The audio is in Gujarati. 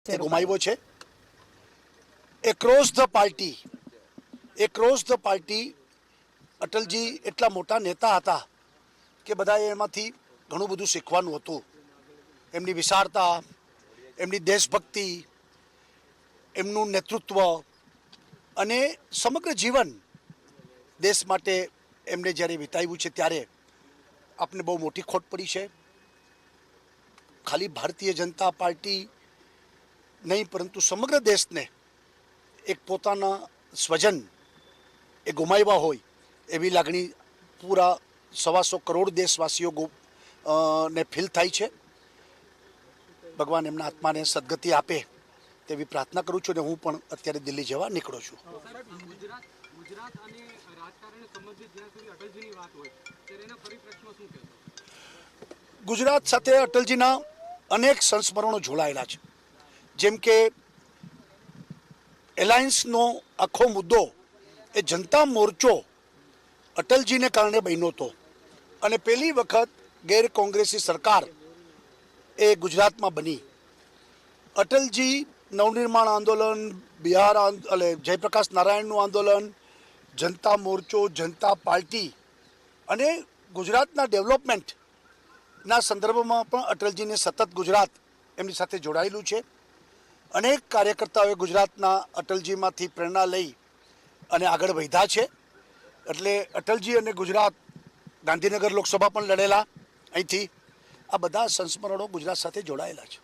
ગુમાવ્યો છે. એક્રોસ ધ પાર્ટી અટલજી એટલા મોટા નેતા હતા કે બધાએ એમાંથી ઘણું બધું શીખવાનું હતું. એમની વિશાળતા, એમની દેશભક્તિ, એમનું નેતૃત્વ અને સમગ્ર જીવન દેશ માટે એમને જ્યારે વિતાવ્યું છે ત્યારે આપને બહુ મોટી ખોટ પડી છે. ખાલી ભારતીય જનતા પાર્ટી નહીં પરંતુ સમગ્ર દેશને એક પોતાના સ્વજન એ ગુમાવ્યા હોય એવી લાગણી પૂરા 125 કરોડ દેશવાસીઓ ને ફીલ થાય છે. ભગવાન એમના આત્માને સદગતિ આપે તેવી પ્રાર્થના કરું છું અને હું પણ અત્યારે દિલ્હી જવા નીકળું છું. ગુજરાત સાથે અટલજીના અનેક સંસ્મરણો જોડાયેલા છે. જેમ કે એલાયન્સનો આખો મુદ્દો એ જનતા મોરચો અટલજીને કારણે બન્યો હતો અને પહેલી વખત ગેર કોંગ્રેસી સરકાર એ ગુજરાતમાં બની. અટલજી નવનિર્માણ આંદોલન, બિહાર જયપ્રકાશ નારાયણનું આંદોલન, જનતા મોરચો, જનતા પાર્ટી અને ગુજરાતના ડેવલપમેન્ટના સંદર્ભમાં પણ અટલજીને સતત ગુજરાત એમની સાથે જોડાયેલું છે. અનેક કાર્યકર્તાઓએ ગુજરાતના અટલજીમાંથી પ્રેરણા લઈ અને આગળ વધ્યા છે. એટલે અટલજી અને ગુજરાત ગાંધીનગર લોકસભા પણ લડેલા અહીંથી. આ બધા સંસ્મરણો ગુજરાત સાથે જોડાયેલા છે.